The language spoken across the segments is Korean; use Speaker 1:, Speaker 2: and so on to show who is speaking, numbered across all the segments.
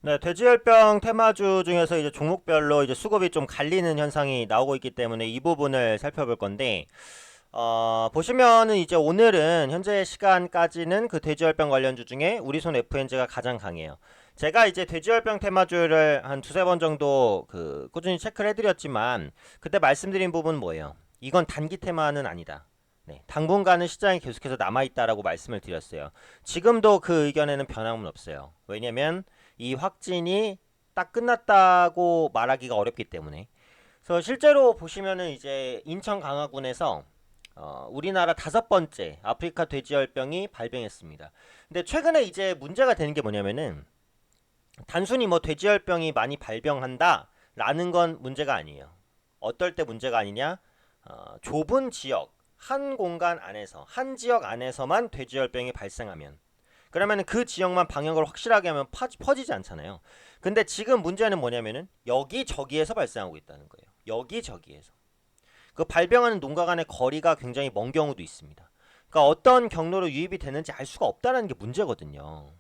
Speaker 1: 네, 돼지열병 테마주 중에서 이제 종목별로 이제 수급이 좀 갈리는 현상이 나오고 있기 때문에 이 부분을 살펴볼 건데, 보시면은 이제 오늘은 현재 시간까지는 그 돼지열병 관련주 중에 우리손 FNG가 가장 강해요. 제가 이제 돼지열병 테마주를 한 두세 번 정도 그 꾸준히 체크를 해드렸지만, 그때 말씀드린 부분은 뭐예요? 이건 단기 테마는 아니다. 네, 당분간은 시장이 계속해서 남아있다라고 말씀을 드렸어요. 지금도 그 의견에는 변함은 없어요. 왜냐면 이 확진이 딱 끝났다고 말하기가 어렵기 때문에. 그래서 실제로 보시면은 이제 인천 강화군에서 우리나라 다섯 번째 아프리카 돼지열병이 발병했습니다. 근데 최근에 이제 문제가 되는 게 뭐냐면은 단순히 뭐 돼지열병이 많이 발병한다라는 건 문제가 아니에요. 어떨 때 문제가 아니냐? 좁은 지역, 한 공간 안에서, 한 지역 안에서만 돼지열병이 발생하면, 그러면 그 지역만 방역을 확실하게 하면 퍼지지 않잖아요. 근데 지금 문제는 뭐냐면은 여기저기에서 발생하고 있다는 거예요. 여기저기에서. 그 발병하는 농가 간의 거리가 굉장히 먼 경우도 있습니다. 그러니까 어떤 경로로 유입이 되는지 알 수가 없다는 게 문제거든요.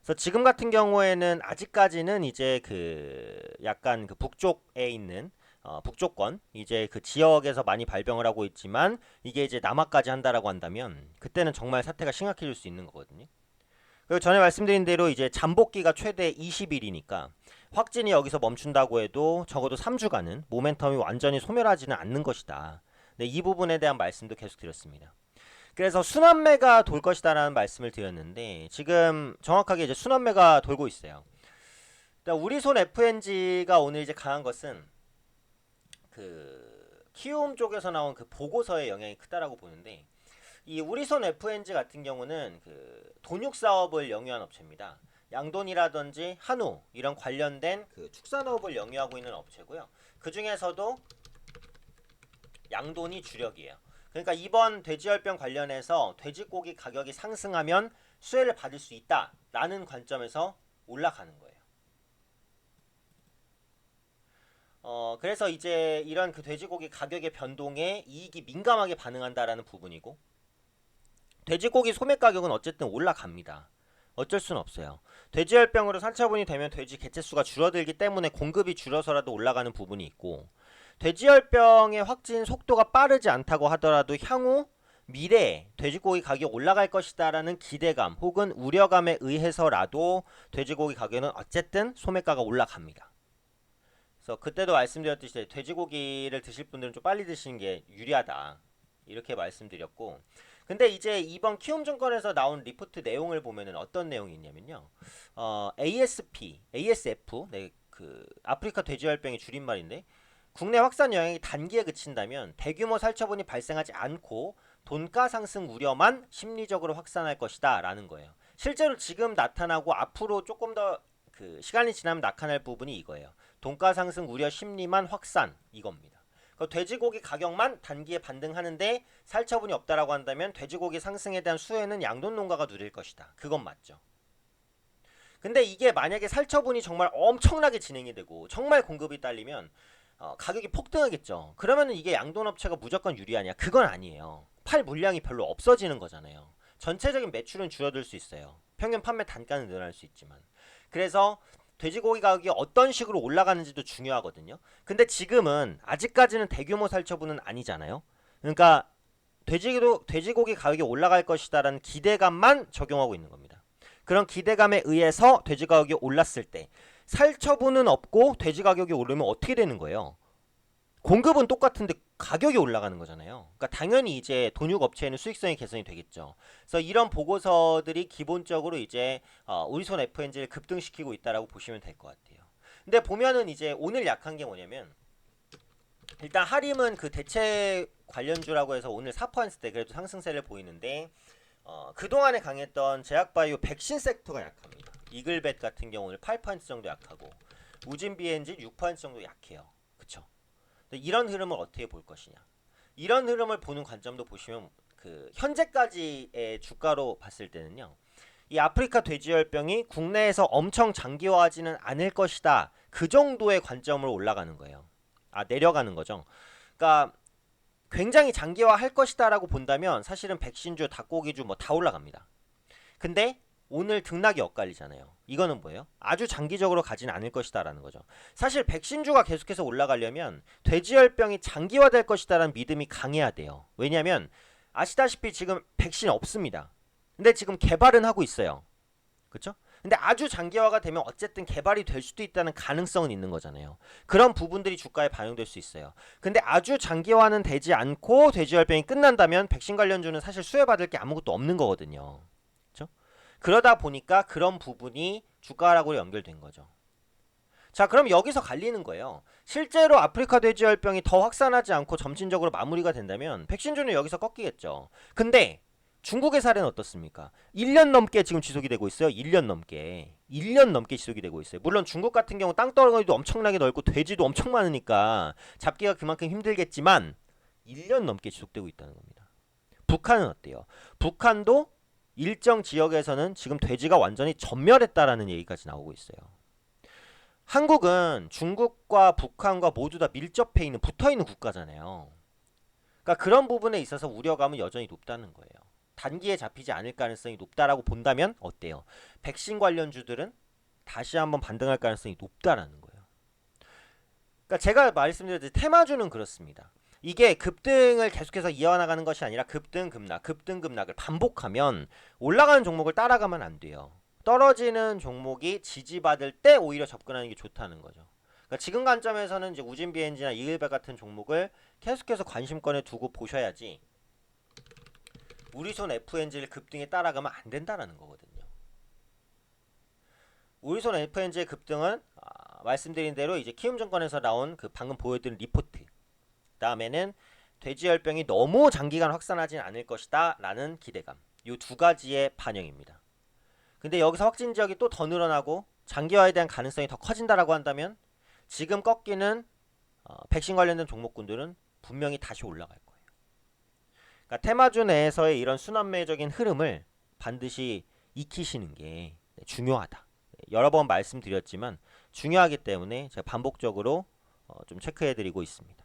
Speaker 1: 그래서 지금 같은 경우에는 아직까지는 이제 그 약간 그 북쪽에 있는 북쪽권 이제 그 지역에서 많이 발병을 하고 있지만, 이게 이제 남하까지 한다라고 한다면 그때는 정말 사태가 심각해질 수 있는 거거든요. 그리고 전에 말씀드린 대로 이제 잠복기가 최대 20일이니까 확진이 여기서 멈춘다고 해도 적어도 3주간은 모멘텀이 완전히 소멸하지는 않는 것이다. 네, 이 부분에 대한 말씀도 계속 드렸습니다. 그래서 순환매가 돌 것이다라는 말씀을 드렸는데, 지금 정확하게 이제 순환매가 돌고 있어요. 우리손 FNG가 오늘 이제 강한 것은 그 키움 쪽에서 나온 그 보고서의 영향이 크다라고 보는데, 이 우리손 FNG 같은 경우는 그 돈육 사업을 영위한 업체입니다. 양돈이라든지 한우 이런 관련된 그 축산업을 영위하고 있는 업체고요. 그 중에서도 양돈이 주력이에요. 그러니까 이번 돼지열병 관련해서 돼지고기 가격이 상승하면 수혜를 받을 수 있다라는 관점에서 올라가는 거예요. 그래서 이제 이런 그 돼지고기 가격의 변동에 이익이 민감하게 반응한다라는 부분이고, 돼지고기 소매 가격은 어쨌든 올라갑니다. 어쩔 수는 없어요. 돼지열병으로 산처분이 되면 돼지 개체수가 줄어들기 때문에 공급이 줄어서라도 올라가는 부분이 있고, 돼지열병의 확진 속도가 빠르지 않다고 하더라도 향후 미래에 돼지고기 가격 올라갈 것이다라는 기대감 혹은 우려감에 의해서라도 돼지고기 가격은 어쨌든 소매가가 올라갑니다. 그래서 그때도 말씀드렸듯이 돼지고기를 드실 분들은 좀 빨리 드시는 게 유리하다, 이렇게 말씀드렸고, 근데 이제 이번 키움증권에서 나온 리포트 내용을 보면은 어떤 내용이 있냐면요. ASF, 네, 그 아프리카 돼지열병의 줄임말인데, 국내 확산 영향이 단기에 그친다면 대규모 살처분이 발생하지 않고 돈가 상승 우려만 심리적으로 확산할 것이다 라는 거예요. 실제로 지금 나타나고 앞으로 조금 더 그 시간이 지나면 나타날 부분이 이거예요. 돈가 상승 우려 심리만 확산, 이겁니다. 그 돼지고기 가격만 단기에 반등하는데 살처분이 없다라고 한다면 돼지고기 상승에 대한 수혜는 양돈 농가가 누릴 것이다. 그건 맞죠. 근데 이게 만약에 살처분이 정말 엄청나게 진행이 되고 정말 공급이 딸리면 가격이 폭등하겠죠. 그러면은 이게 양돈업체가 무조건 유리하냐? 그건 아니에요. 팔 물량이 별로 없어지는 거잖아요. 전체적인 매출은 줄어들 수 있어요. 평균 판매 단가는 늘어날 수 있지만. 그래서 돼지고기 가격이 어떤 식으로 올라가는지도 중요하거든요. 근데 지금은 아직까지는 대규모 살처분은 아니잖아요. 그러니까 돼지고기 가격이 올라갈 것이다라는 기대감만 적용하고 있는 겁니다. 그런 기대감에 의해서 돼지 가격이 올랐을 때 살처분은 없고 돼지 가격이 오르면 어떻게 되는 거예요? 공급은 똑같은데 가격이 올라가는 거잖아요. 그러니까 당연히 이제 돈육 업체에는 수익성이 개선이 되겠죠. 그래서 이런 보고서들이 기본적으로 이제 우리손 FNG를 급등시키고 있다라고 보시면 될 것 같아요. 근데 보면은 이제 오늘 약한 게 뭐냐면, 일단 하림은 그 대체 관련주라고 해서 오늘 4%대 그래도 상승세를 보이는데, 그동안에 강했던 제약바이오 백신 섹터가 약합니다. 이글벳 같은 경우는 8% 정도 약하고 우진 비엔진 6% 정도 약해요. 그쵸? 이런 흐름을 어떻게 볼 것이냐? 이런 흐름을 보는 관점도 보시면 그 현재까지의 주가로 봤을 때는요. 이 아프리카 돼지열병이 국내에서 엄청 장기화하지는 않을 것이다. 그 정도의 관점으로 올라가는 거예요. 내려가는 거죠. 그러니까 굉장히 장기화할 것이다라고 본다면 사실은 백신주, 닭고기주 뭐 다 올라갑니다. 근데 오늘 등락이 엇갈리잖아요. 이거는 뭐예요? 아주 장기적으로 가진 않을 것이다 라는 거죠. 사실 백신주가 계속해서 올라가려면 돼지열병이 장기화될 것이다 라는 믿음이 강해야 돼요. 왜냐하면 아시다시피 지금 백신 없습니다. 근데 지금 개발은 하고 있어요. 그렇죠? 근데 아주 장기화가 되면 어쨌든 개발이 될 수도 있다는 가능성은 있는 거잖아요. 그런 부분들이 주가에 반영될 수 있어요. 근데 아주 장기화는 되지 않고 돼지열병이 끝난다면 백신 관련주는 사실 수혜받을 게 아무것도 없는 거거든요. 그렇죠? 그러다 보니까 그런 부분이 주가하락으로 연결된 거죠. 자, 그럼 여기서 갈리는 거예요. 실제로 아프리카 돼지열병이 더 확산하지 않고 점진적으로 마무리가 된다면 백신주는 여기서 꺾이겠죠. 근데 중국의 사례는 어떻습니까? 1년 넘게 지금 지속이 되고 있어요. 1년 넘게. 1년 넘게 지속이 되고 있어요. 물론 중국 같은 경우 땅덩어리도 엄청나게 넓고 돼지도 엄청 많으니까 잡기가 그만큼 힘들겠지만 1년 넘게 지속되고 있다는 겁니다. 북한은 어때요? 북한도 일정 지역에서는 지금 돼지가 완전히 전멸했다라는 얘기까지 나오고 있어요. 한국은 중국과 북한과 모두 다 밀접해 있는 붙어있는 국가잖아요. 그러니까 그런 부분에 있어서 우려감은 여전히 높다는 거예요. 단기에 잡히지 않을 가능성이 높다라고 본다면 어때요? 백신 관련주들은 다시 한번 반등할 가능성이 높다라는 거예요. 그러니까 제가 말씀드렸듯이 테마주는 그렇습니다. 이게 급등을 계속해서 이어나가는 것이 아니라 급등 급락 급등 급락을 반복하면 올라가는 종목을 따라가면 안 돼요. 떨어지는 종목이 지지받을 때 오히려 접근하는 게 좋다는 거죠. 그러니까 지금 관점에서는 이제 우진 BNG나 이일백 같은 종목을 계속해서 관심권에 두고 보셔야지 우리손 FNG를 급등에 따라가면 안 된다라는 거거든요. 우리손 FNG의 급등은 말씀드린 대로 이제 키움증권에서 나온 그 방금 보여드린 리포트, 다음에는 돼지열병이 너무 장기간 확산하진 않을 것이다 라는 기대감, 이 두 가지의 반영입니다. 근데 여기서 확진 지역이 또 더 늘어나고 장기화에 대한 가능성이 더 커진다라고 한다면 지금 꺾이는 백신 관련된 종목군들은 분명히 다시 올라갈 거예요. 그러니까 테마주 내에서의 이런 순환매적인 흐름을 반드시 익히시는 게 중요하다. 여러 번 말씀드렸지만 중요하기 때문에 제가 반복적으로 좀 체크해드리고 있습니다.